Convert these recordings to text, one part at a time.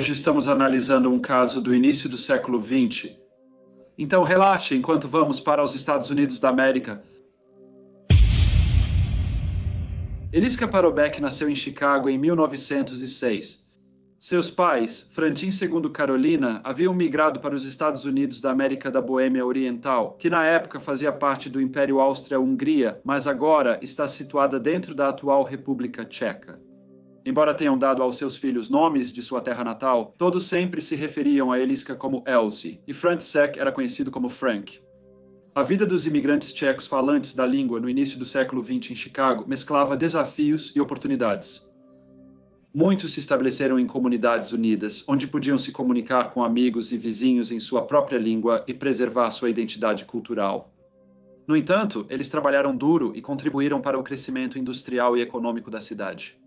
Hoje estamos analisando um caso do início do século XX. Então relaxe enquanto vamos para os Estados Unidos da América. Eliska Paroubek nasceu em Chicago em 1906. Seus pais, Frantin II Carolina, haviam migrado para os Estados Unidos da América da Boêmia Oriental, que na época fazia parte do Império Áustria-Hungria, mas agora está situada dentro da atual República Tcheca. Embora tenham dado aos seus filhos nomes de sua terra natal, todos sempre se referiam a Eliska como Elsie, e František era conhecido como Frank. A vida dos imigrantes tchecos falantes da língua no início do século XX em Chicago mesclava desafios e oportunidades. Muitos se estabeleceram em comunidades unidas, onde podiam se comunicar com amigos e vizinhos em sua própria língua e preservar sua identidade cultural. No entanto, eles trabalharam duro e contribuíram para o crescimento industrial e econômico da cidade.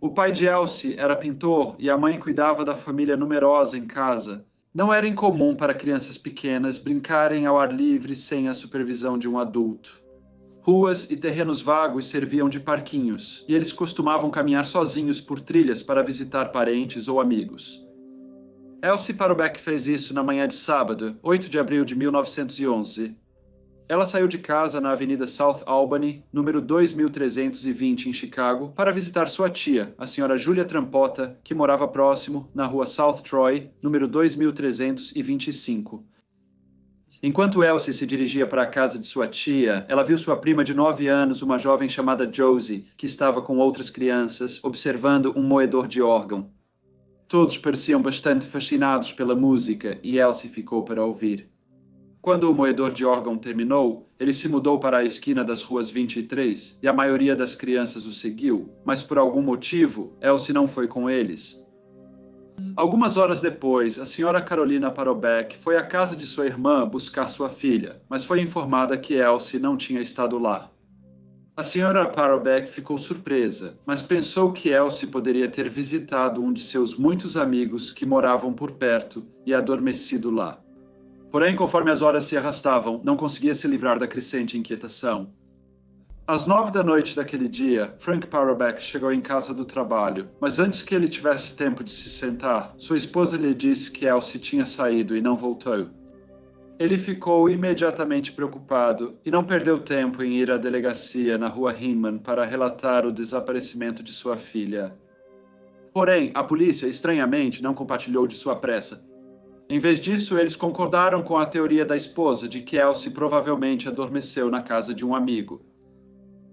O pai de Elsie era pintor e a mãe cuidava da família numerosa em casa. Não era incomum para crianças pequenas brincarem ao ar livre sem a supervisão de um adulto. Ruas e terrenos vagos serviam de parquinhos, e eles costumavam caminhar sozinhos por trilhas para visitar parentes ou amigos. Elsie Paroubek fez isso na manhã de sábado, 8 de abril de 1911. Ela saiu de casa na Avenida South Albany, número 2320 em Chicago, para visitar sua tia, a senhora Julia Trampota, que morava próximo, na rua South Troy, número 2325. Enquanto Elsie se dirigia para a casa de sua tia, ela viu sua prima de 9 anos, uma jovem chamada Josie, que estava com outras crianças, observando um moedor de órgão. Todos pareciam bastante fascinados pela música e Elsie ficou para ouvir. Quando o moedor de órgão terminou, ele se mudou para a esquina das ruas 23 e a maioria das crianças o seguiu, mas por algum motivo, Elsie não foi com eles. Algumas horas depois, a senhora Carolina Paroubek foi à casa de sua irmã buscar sua filha, mas foi informada que Elsie não tinha estado lá. A senhora Paroubek ficou surpresa, mas pensou que Elsie poderia ter visitado um de seus muitos amigos que moravam por perto e adormecido lá. Porém, conforme as horas se arrastavam, não conseguia se livrar da crescente inquietação. Às 9 da noite daquele dia, Frank Paroubek chegou em casa do trabalho, mas antes que ele tivesse tempo de se sentar, sua esposa lhe disse que Elsie tinha saído e não voltou. Ele ficou imediatamente preocupado e não perdeu tempo em ir à delegacia na rua Hinman para relatar o desaparecimento de sua filha. Porém, a polícia, estranhamente, não compartilhou de sua pressa. Em vez disso, eles concordaram com a teoria da esposa de que Elsie provavelmente adormeceu na casa de um amigo.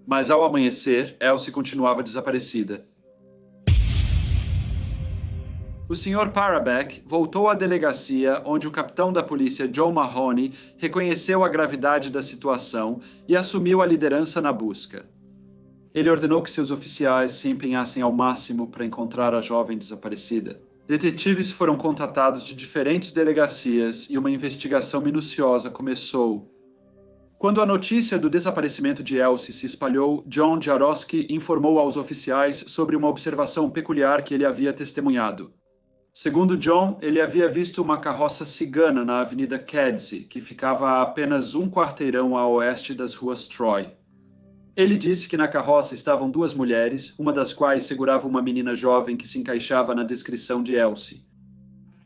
Mas ao amanhecer, Elsie continuava desaparecida. O Sr. Paroubek voltou à delegacia, onde o capitão da polícia John Mahoney reconheceu a gravidade da situação e assumiu a liderança na busca. Ele ordenou que seus oficiais se empenhassem ao máximo para encontrar a jovem desaparecida. Detetives foram contatados de diferentes delegacias e uma investigação minuciosa começou. Quando a notícia do desaparecimento de Elsie se espalhou, John Jaroski informou aos oficiais sobre uma observação peculiar que ele havia testemunhado. Segundo John, ele havia visto uma carroça cigana na Avenida Kedzie, que ficava a apenas um quarteirão a oeste das ruas Troy. Ele disse que na carroça estavam 2 mulheres, uma das quais segurava uma menina jovem que se encaixava na descrição de Elsie.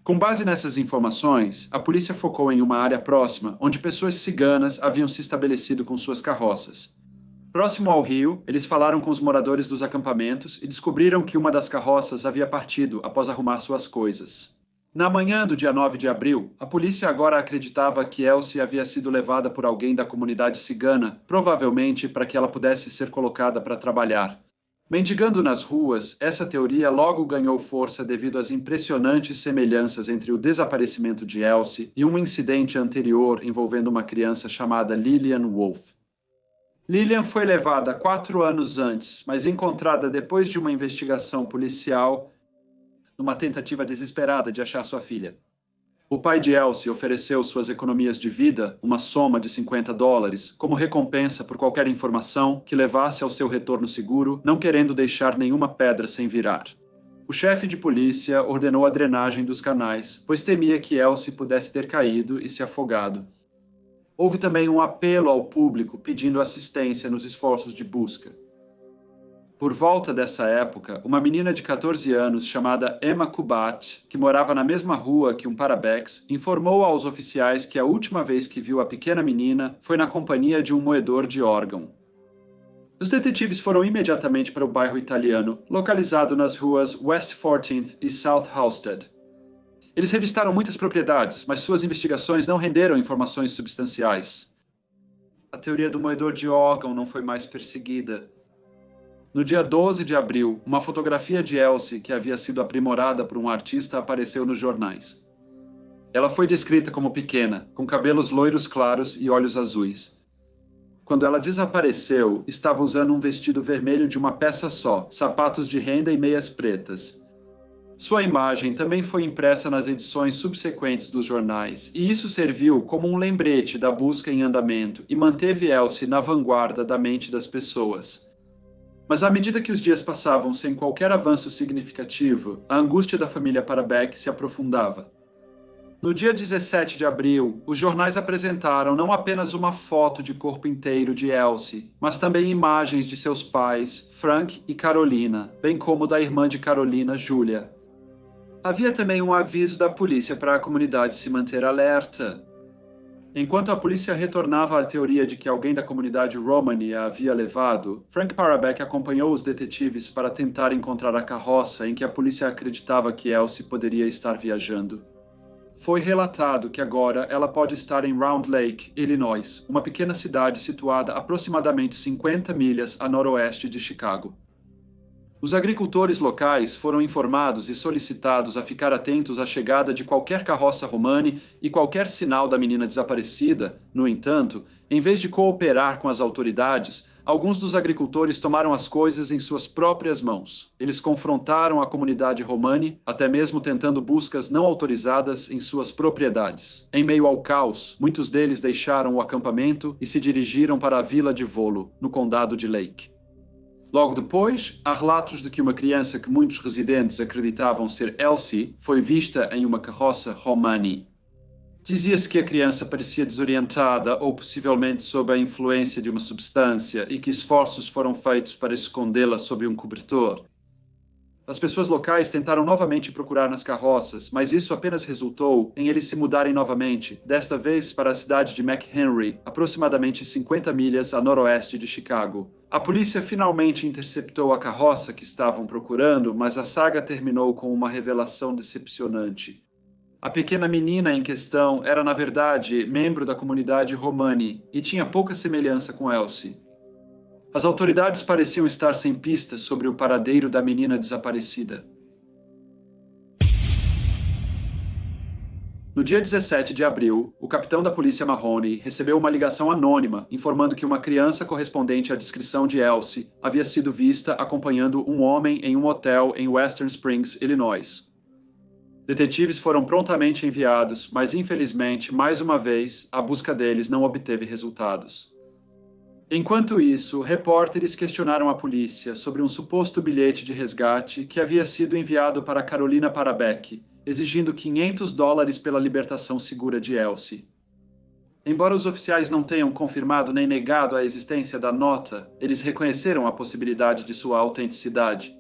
Com base nessas informações, a polícia focou em uma área próxima, onde pessoas ciganas haviam se estabelecido com suas carroças. Próximo ao rio, eles falaram com os moradores dos acampamentos e descobriram que uma das carroças havia partido após arrumar suas coisas. Na manhã do dia 9 de abril, a polícia agora acreditava que Elsie havia sido levada por alguém da comunidade cigana, provavelmente para que ela pudesse ser colocada para trabalhar. Mendigando nas ruas, essa teoria logo ganhou força devido às impressionantes semelhanças entre o desaparecimento de Elsie e um incidente anterior envolvendo uma criança chamada Lillian Wolf. Lillian foi levada 4 anos antes, mas encontrada depois de uma investigação policial numa tentativa desesperada de achar sua filha. O pai de Elsie ofereceu suas economias de vida, uma soma de $50, como recompensa por qualquer informação que levasse ao seu retorno seguro, não querendo deixar nenhuma pedra sem virar. O chefe de polícia ordenou a drenagem dos canais, pois temia que Elsie pudesse ter caído e se afogado. Houve também um apelo ao público pedindo assistência nos esforços de busca. Por volta dessa época, uma menina de 14 anos chamada Emma Kubat, que morava na mesma rua que um Parabex, informou aos oficiais que a última vez que viu a pequena menina foi na companhia de um moedor de órgão. Os detetives foram imediatamente para o bairro italiano, localizado nas ruas West 14th e South Halsted. Eles revistaram muitas propriedades, mas suas investigações não renderam informações substanciais. A teoria do moedor de órgão não foi mais perseguida. No dia 12 de abril, uma fotografia de Elsie, que havia sido aprimorada por um artista, apareceu nos jornais. Ela foi descrita como pequena, com cabelos loiros claros e olhos azuis. Quando ela desapareceu, estava usando um vestido vermelho de uma peça só, sapatos de renda e meias pretas. Sua imagem também foi impressa nas edições subsequentes dos jornais, e isso serviu como um lembrete da busca em andamento e manteve Elsie na vanguarda da mente das pessoas. Mas à medida que os dias passavam sem qualquer avanço significativo, a angústia da família Parabeck se aprofundava. No dia 17 de abril, os jornais apresentaram não apenas uma foto de corpo inteiro de Elsie, mas também imagens de seus pais, Frank e Carolina, bem como da irmã de Carolina, Julia. Havia também um aviso da polícia para a comunidade se manter alerta. Enquanto a polícia retornava à teoria de que alguém da comunidade Romani a havia levado, Frank Parabeck acompanhou os detetives para tentar encontrar a carroça em que a polícia acreditava que Elsie poderia estar viajando. Foi relatado que agora ela pode estar em Round Lake, Illinois, uma pequena cidade situada aproximadamente 50 milhas a noroeste de Chicago. Os agricultores locais foram informados e solicitados a ficar atentos à chegada de qualquer carroça Romani e qualquer sinal da menina desaparecida. No entanto, em vez de cooperar com as autoridades, alguns dos agricultores tomaram as coisas em suas próprias mãos. Eles confrontaram a comunidade Romani, até mesmo tentando buscas não autorizadas em suas propriedades. Em meio ao caos, muitos deles deixaram o acampamento e se dirigiram para a vila de Volo, no condado de Lake. Logo depois, há relatos de que uma criança que muitos residentes acreditavam ser Elsie foi vista em uma carroça Romani. Dizia-se que a criança parecia desorientada ou possivelmente sob a influência de uma substância e que esforços foram feitos para escondê-la sob um cobertor. As pessoas locais tentaram novamente procurar nas carroças, mas isso apenas resultou em eles se mudarem novamente, desta vez para a cidade de McHenry, aproximadamente 50 milhas a noroeste de Chicago. A polícia finalmente interceptou a carroça que estavam procurando, mas a saga terminou com uma revelação decepcionante. A pequena menina em questão era, na verdade, membro da comunidade Romani e tinha pouca semelhança com Elsie. As autoridades pareciam estar sem pistas sobre o paradeiro da menina desaparecida. No dia 17 de abril, o capitão da polícia Mahoney recebeu uma ligação anônima informando que uma criança correspondente à descrição de Elsie havia sido vista acompanhando um homem em um hotel em Western Springs, Illinois. Detetives foram prontamente enviados, mas infelizmente, mais uma vez, a busca deles não obteve resultados. Enquanto isso, repórteres questionaram a polícia sobre um suposto bilhete de resgate que havia sido enviado para Carolina Parabeck, exigindo $500 pela libertação segura de Elsie. Embora os oficiais não tenham confirmado nem negado a existência da nota, eles reconheceram a possibilidade de sua autenticidade.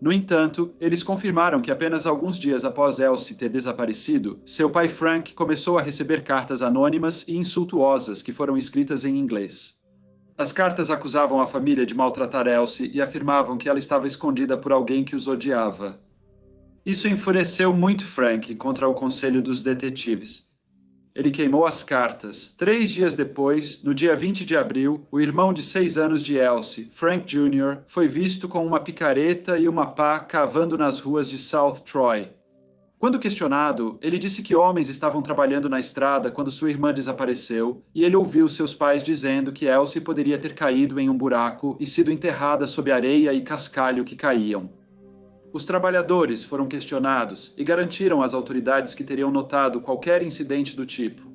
No entanto, eles confirmaram que apenas alguns dias após Elsie ter desaparecido, seu pai Frank começou a receber cartas anônimas e insultuosas que foram escritas em inglês. As cartas acusavam a família de maltratar Elsie e afirmavam que ela estava escondida por alguém que os odiava. Isso enfureceu muito Frank contra o conselho dos detetives. Ele queimou as cartas. 3 dias depois, no dia 20 de abril, o irmão de 6 anos de Elsie, Frank Jr., foi visto com uma picareta e uma pá cavando nas ruas de South Troy. Quando questionado, ele disse que homens estavam trabalhando na estrada quando sua irmã desapareceu e ele ouviu seus pais dizendo que Elsie poderia ter caído em um buraco e sido enterrada sob areia e cascalho que caíam. Os trabalhadores foram questionados e garantiram às autoridades que teriam notado qualquer incidente do tipo.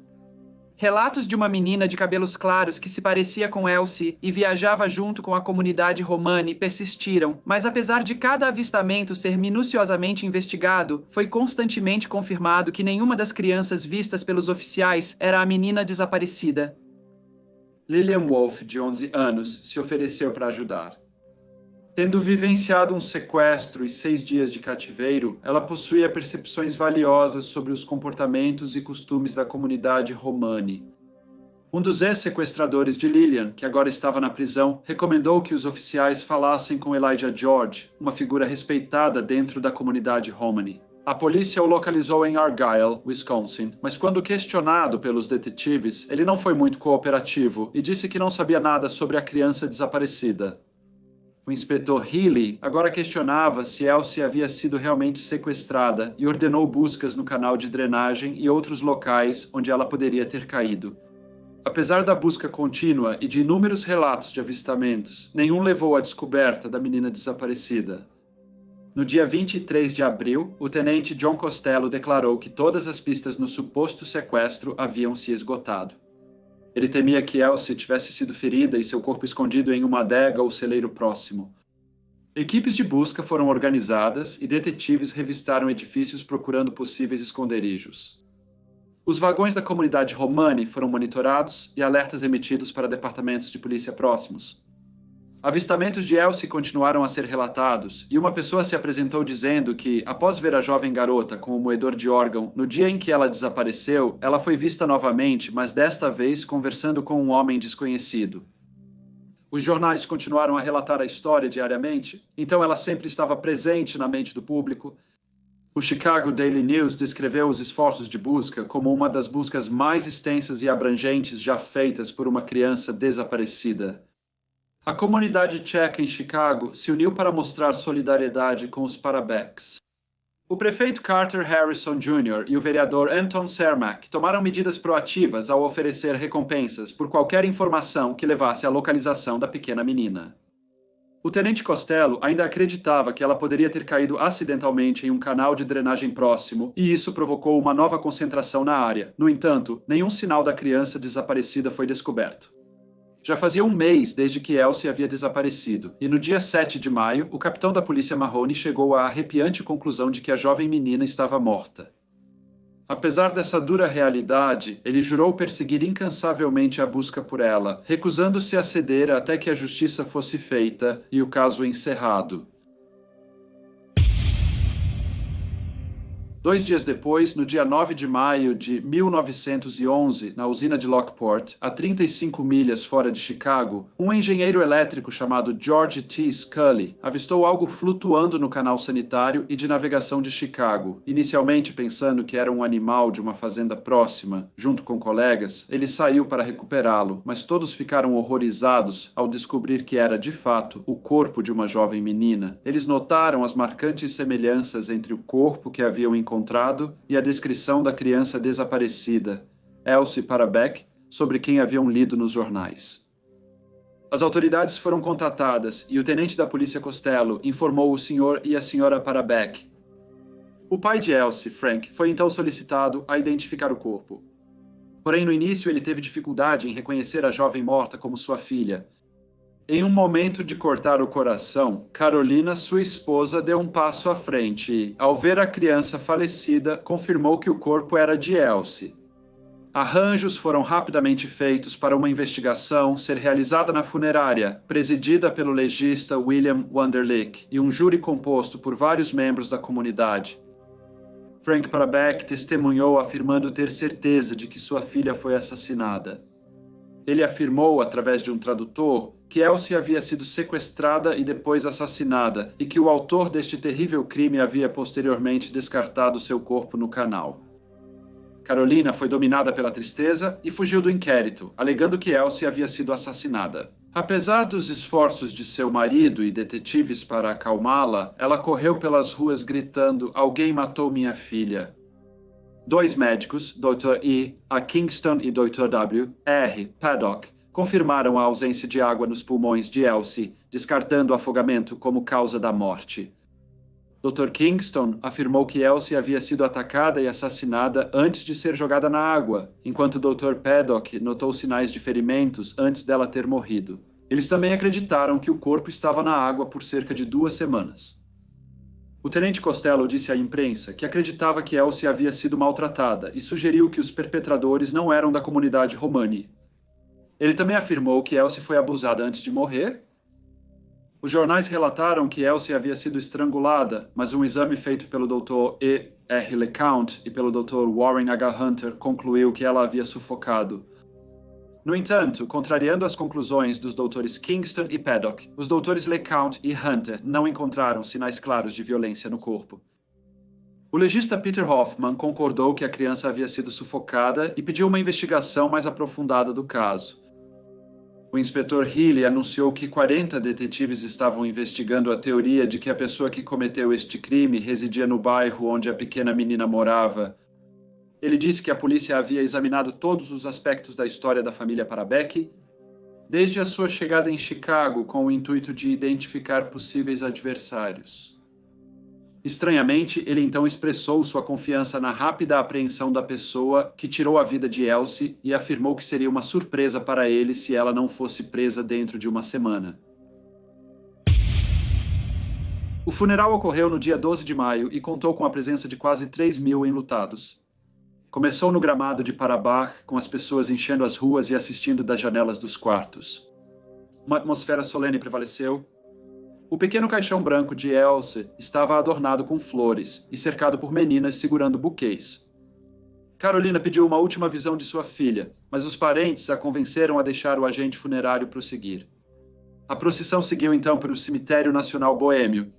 Relatos de uma menina de cabelos claros que se parecia com Elsie e viajava junto com a comunidade Romani persistiram, mas apesar de cada avistamento ser minuciosamente investigado, foi constantemente confirmado que nenhuma das crianças vistas pelos oficiais era a menina desaparecida. Lillian Wolfe, de 11 anos, se ofereceu para ajudar. Tendo vivenciado um sequestro e 6 dias de cativeiro, ela possuía percepções valiosas sobre os comportamentos e costumes da comunidade Romani. Um dos ex-sequestradores de Lillian, que agora estava na prisão, recomendou que os oficiais falassem com Elijah George, uma figura respeitada dentro da comunidade Romani. A polícia o localizou em Argyle, Wisconsin, mas quando questionado pelos detetives, ele não foi muito cooperativo e disse que não sabia nada sobre a criança desaparecida. O inspetor Healy agora questionava se Elsie havia sido realmente sequestrada e ordenou buscas no canal de drenagem e outros locais onde ela poderia ter caído. Apesar da busca contínua e de inúmeros relatos de avistamentos, nenhum levou à descoberta da menina desaparecida. No dia 23 de abril, o tenente John Costello declarou que todas as pistas no suposto sequestro haviam se esgotado. Ele temia que Elsie tivesse sido ferida e seu corpo escondido em uma adega ou celeiro próximo. Equipes de busca foram organizadas e detetives revistaram edifícios procurando possíveis esconderijos. Os vagões da comunidade Romani foram monitorados e alertas emitidos para departamentos de polícia próximos. Avistamentos de Elsie continuaram a ser relatados e uma pessoa se apresentou dizendo que, após ver a jovem garota com o moedor de órgão no dia em que ela desapareceu, ela foi vista novamente, mas desta vez conversando com um homem desconhecido. Os jornais continuaram a relatar a história diariamente, então ela sempre estava presente na mente do público. O Chicago Daily News descreveu os esforços de busca como uma das buscas mais extensas e abrangentes já feitas por uma criança desaparecida. A comunidade tcheca em Chicago se uniu para mostrar solidariedade com os Parabécs. O prefeito Carter Harrison Jr. e o vereador Anton Cermak tomaram medidas proativas ao oferecer recompensas por qualquer informação que levasse à localização da pequena menina. O tenente Costello ainda acreditava que ela poderia ter caído acidentalmente em um canal de drenagem próximo, e isso provocou uma nova concentração na área. No entanto, nenhum sinal da criança desaparecida foi descoberto. Já fazia um mês desde que Elsie havia desaparecido, e no dia 7 de maio, o capitão da polícia Mahoney chegou à arrepiante conclusão de que a jovem menina estava morta. Apesar dessa dura realidade, ele jurou perseguir incansavelmente a busca por ela, recusando-se a ceder até que a justiça fosse feita e o caso encerrado. 2 dias depois, no dia 9 de maio de 1911, na usina de Lockport, a 35 milhas fora de Chicago, um engenheiro elétrico chamado George T. Scully avistou algo flutuando no canal sanitário e de navegação de Chicago. Inicialmente pensando que era um animal de uma fazenda próxima, junto com colegas, ele saiu para recuperá-lo, mas todos ficaram horrorizados ao descobrir que era, de fato, o corpo de uma jovem menina. Eles notaram as marcantes semelhanças entre o corpo que haviam encontrado e a descrição da criança desaparecida, Elsie Parabeck, sobre quem haviam lido nos jornais. As autoridades foram contatadas e o tenente da polícia Costello informou o Sr. e a Sra. Parabeck. O pai de Elsie, Frank, foi então solicitado a identificar o corpo. Porém, no início ele teve dificuldade em reconhecer a jovem morta como sua filha. Em um momento de cortar o coração, Carolina, sua esposa, deu um passo à frente e, ao ver a criança falecida, confirmou que o corpo era de Elsie. Arranjos foram rapidamente feitos para uma investigação ser realizada na funerária, presidida pelo legista William Wunderlich e um júri composto por vários membros da comunidade. Frank Parabeck testemunhou afirmando ter certeza de que sua filha foi assassinada. Ele afirmou, através de um tradutor, que Elsie havia sido sequestrada e depois assassinada, e que o autor deste terrível crime havia posteriormente descartado seu corpo no canal. Carolina foi dominada pela tristeza e fugiu do inquérito, alegando que Elsie havia sido assassinada. Apesar dos esforços de seu marido e detetives para acalmá-la, ela correu pelas ruas gritando: "Alguém matou minha filha." 2 médicos, Dr. E. A. Kingston e Dr. W. R. Paddock, confirmaram a ausência de água nos pulmões de Elsie, descartando o afogamento como causa da morte. Dr. Kingston afirmou que Elsie havia sido atacada e assassinada antes de ser jogada na água, enquanto Dr. Paddock notou sinais de ferimentos antes dela ter morrido. Eles também acreditaram que o corpo estava na água por cerca de 2 semanas. O tenente Costello disse à imprensa que acreditava que Elsie havia sido maltratada e sugeriu que os perpetradores não eram da comunidade Romani. Ele também afirmou que Elsie foi abusada antes de morrer. Os jornais relataram que Elsie havia sido estrangulada, mas um exame feito pelo Dr. E. R. LeCount e pelo Dr. Warren H. Hunter concluiu que ela havia sufocado. No entanto, contrariando as conclusões dos doutores Kingston e Paddock, os doutores LeCount e Hunter não encontraram sinais claros de violência no corpo. O legista Peter Hoffman concordou que a criança havia sido sufocada e pediu uma investigação mais aprofundada do caso. O inspetor Healy anunciou que 40 detetives estavam investigando a teoria de que a pessoa que cometeu este crime residia no bairro onde a pequena menina morava. Ele disse que a polícia havia examinado todos os aspectos da história da família Parabeck, desde a sua chegada em Chicago com o intuito de identificar possíveis adversários. Estranhamente, ele então expressou sua confiança na rápida apreensão da pessoa que tirou a vida de Elsie e afirmou que seria uma surpresa para ele se ela não fosse presa dentro de uma semana. O funeral ocorreu no dia 12 de maio e contou com a presença de quase 3.000 enlutados. Começou no gramado de Parabach, com as pessoas enchendo as ruas e assistindo das janelas dos quartos. Uma atmosfera solene prevaleceu. O pequeno caixão branco de Elsie estava adornado com flores e cercado por meninas segurando buquês. Carolina pediu uma última visão de sua filha, mas os parentes a convenceram a deixar o agente funerário prosseguir. A procissão seguiu então para o Cemitério Nacional Boêmio.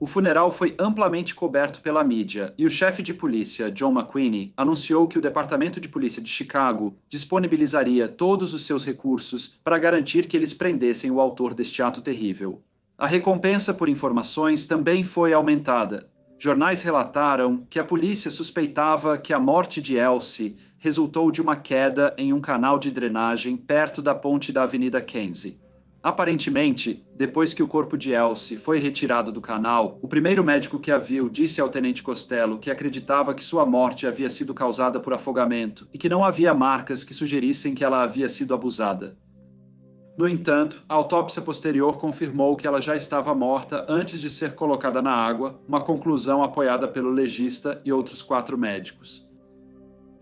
O funeral foi amplamente coberto pela mídia e o chefe de polícia, John McQueenie, anunciou que o Departamento de Polícia de Chicago disponibilizaria todos os seus recursos para garantir que eles prendessem o autor deste ato terrível. A recompensa por informações também foi aumentada. Jornais relataram que a polícia suspeitava que a morte de Elsie resultou de uma queda em um canal de drenagem perto da ponte da Avenida Kenzie. Aparentemente, depois que o corpo de Elsie foi retirado do canal, o primeiro médico que a viu disse ao tenente Costello que acreditava que sua morte havia sido causada por afogamento e que não havia marcas que sugerissem que ela havia sido abusada. No entanto, a autópsia posterior confirmou que ela já estava morta antes de ser colocada na água, uma conclusão apoiada pelo legista e outros 4 médicos.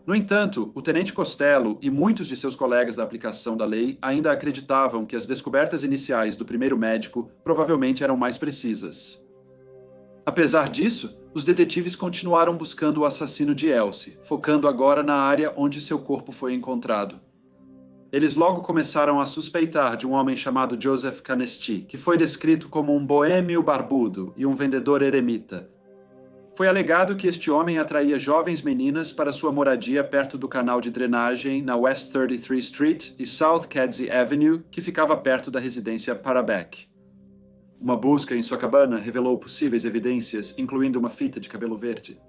No entanto, o tenente Costello e muitos de seus colegas da aplicação da lei ainda acreditavam que as descobertas iniciais do primeiro médico provavelmente eram mais precisas. Apesar disso, os detetives continuaram buscando o assassino de Elsie, focando agora na área onde seu corpo foi encontrado. Eles logo começaram a suspeitar de um homem chamado Joseph Canesti, que foi descrito como um boêmio barbudo e um vendedor eremita. Foi alegado que este homem atraía jovens meninas para sua moradia perto do canal de drenagem na West 33th Street e South Kedzie Avenue, que ficava perto da residência Parabeck. Uma busca em sua cabana revelou possíveis evidências, incluindo uma fita de cabelo verde.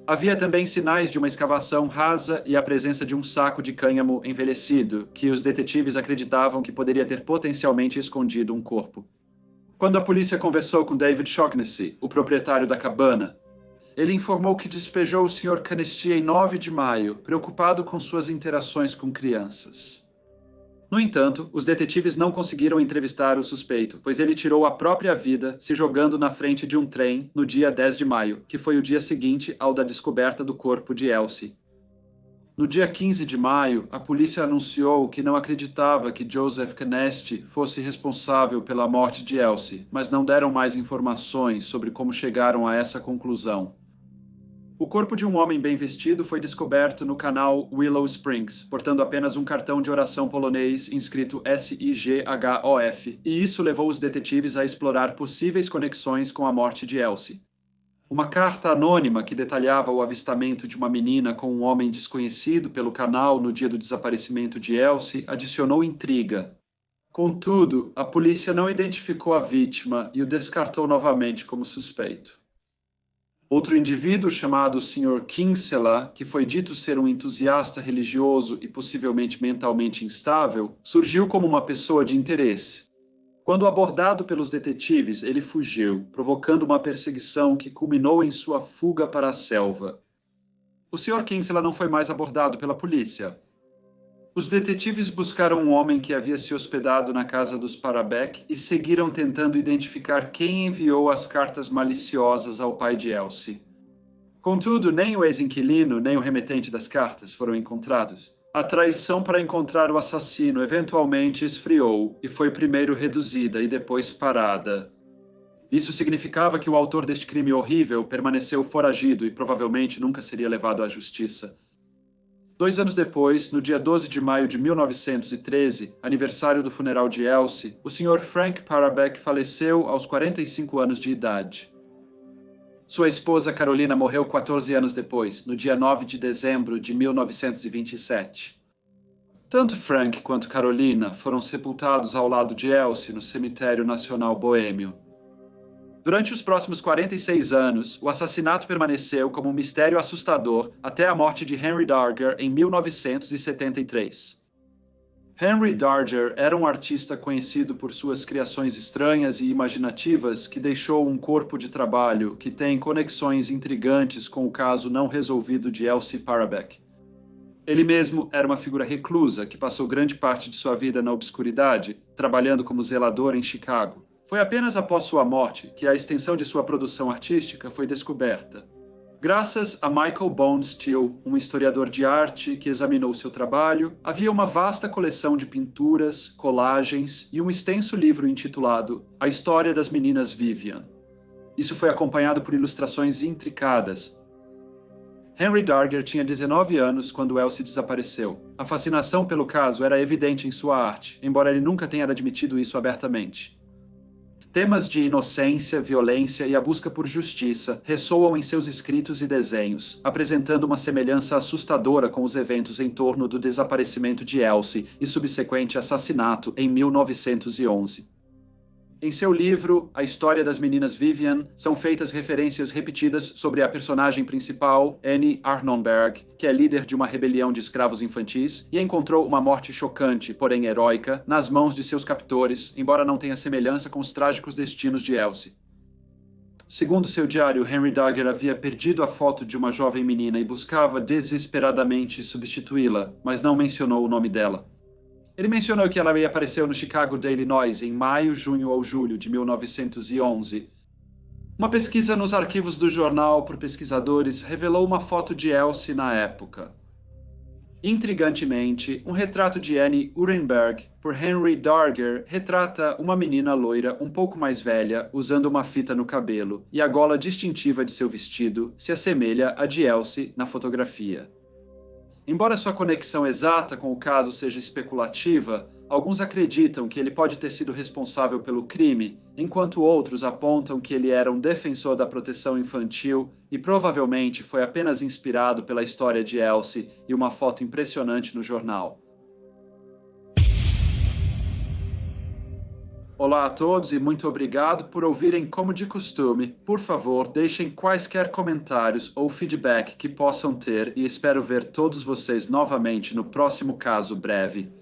Havia também sinais de uma escavação rasa e a presença de um saco de cânhamo envelhecido, que os detetives acreditavam que poderia ter potencialmente escondido um corpo. Quando a polícia conversou com David Shaughnessy, o proprietário da cabana, ele informou que despejou o Sr. Canesti em 9 de maio, preocupado com suas interações com crianças. No entanto, os detetives não conseguiram entrevistar o suspeito, pois ele tirou a própria vida se jogando na frente de um trem no dia 10 de maio, que foi o dia seguinte ao da descoberta do corpo de Elsie. No dia 15 de maio, a polícia anunciou que não acreditava que Joseph Canesti fosse responsável pela morte de Elsie, mas não deram mais informações sobre como chegaram a essa conclusão. O corpo de um homem bem vestido foi descoberto no canal Willow Springs, portando apenas um cartão de oração polonês inscrito SIGHOF, e isso levou os detetives a explorar possíveis conexões com a morte de Elsie. Uma carta anônima que detalhava o avistamento de uma menina com um homem desconhecido pelo canal no dia do desaparecimento de Elsie adicionou intriga. Contudo, a polícia não identificou a vítima e o descartou novamente como suspeito. Outro indivíduo chamado Sr. Kinsella, que foi dito ser um entusiasta religioso e possivelmente mentalmente instável, surgiu como uma pessoa de interesse. Quando abordado pelos detetives, ele fugiu, provocando uma perseguição que culminou em sua fuga para a selva. O Sr. Kinsella não foi mais abordado pela polícia. Os detetives buscaram um homem que havia se hospedado na casa dos Parabeck e seguiram tentando identificar quem enviou as cartas maliciosas ao pai de Elsie. Contudo, nem o ex-inquilino nem o remetente das cartas foram encontrados. A traição para encontrar o assassino eventualmente esfriou e foi primeiro reduzida e depois parada. Isso significava que o autor deste crime horrível permaneceu foragido e provavelmente nunca seria levado à justiça. 2 anos depois, no dia 12 de maio de 1913, aniversário do funeral de Elsie, o Sr. Frank Parabeck faleceu aos 45 anos de idade. Sua esposa Carolina morreu 14 anos depois, no dia 9 de dezembro de 1927. Tanto Frank quanto Carolina foram sepultados ao lado de Elsie no Cemitério Nacional Boêmio. Durante os próximos 46 anos, o assassinato permaneceu como um mistério assustador até a morte de Henry Darger em 1973. Henry Darger era um artista conhecido por suas criações estranhas e imaginativas que deixou um corpo de trabalho que tem conexões intrigantes com o caso não resolvido de Elsie Parabeck. Ele mesmo era uma figura reclusa que passou grande parte de sua vida na obscuridade, trabalhando como zelador em Chicago. Foi apenas após sua morte que a extensão de sua produção artística foi descoberta. Graças a Michael Bone Steele, um historiador de arte que examinou seu trabalho, havia uma vasta coleção de pinturas, colagens e um extenso livro intitulado A História das Meninas Vivian. Isso foi acompanhado por ilustrações intricadas. Henry Darger tinha 19 anos quando Elsie desapareceu. A fascinação pelo caso era evidente em sua arte, embora ele nunca tenha admitido isso abertamente. Temas de inocência, violência e a busca por justiça ressoam em seus escritos e desenhos, apresentando uma semelhança assustadora com os eventos em torno do desaparecimento de Elsie e subsequente assassinato em 1911. Em seu livro, A História das Meninas Vivian, são feitas referências repetidas sobre a personagem principal, Annie Arnonberg, que é líder de uma rebelião de escravos infantis e encontrou uma morte chocante, porém heróica, nas mãos de seus captores, embora não tenha semelhança com os trágicos destinos de Elsie. Segundo seu diário, Henry Darger havia perdido a foto de uma jovem menina e buscava desesperadamente substituí-la, mas não mencionou o nome dela. Ele mencionou que ela apareceu no Chicago Daily Noise em maio, junho ou julho de 1911. Uma pesquisa nos arquivos do jornal por pesquisadores revelou uma foto de Elsie na época. Intrigantemente, um retrato de Annie Urenberg por Henry Darger retrata uma menina loira um pouco mais velha usando uma fita no cabelo, e a gola distintiva de seu vestido se assemelha à de Elsie na fotografia. Embora sua conexão exata com o caso seja especulativa, alguns acreditam que ele pode ter sido responsável pelo crime, enquanto outros apontam que ele era um defensor da proteção infantil e provavelmente foi apenas inspirado pela história de Elsie e uma foto impressionante no jornal. Olá a todos e muito obrigado por ouvirem como de costume. Por favor, deixem quaisquer comentários ou feedback que possam ter e espero ver todos vocês novamente no próximo caso breve.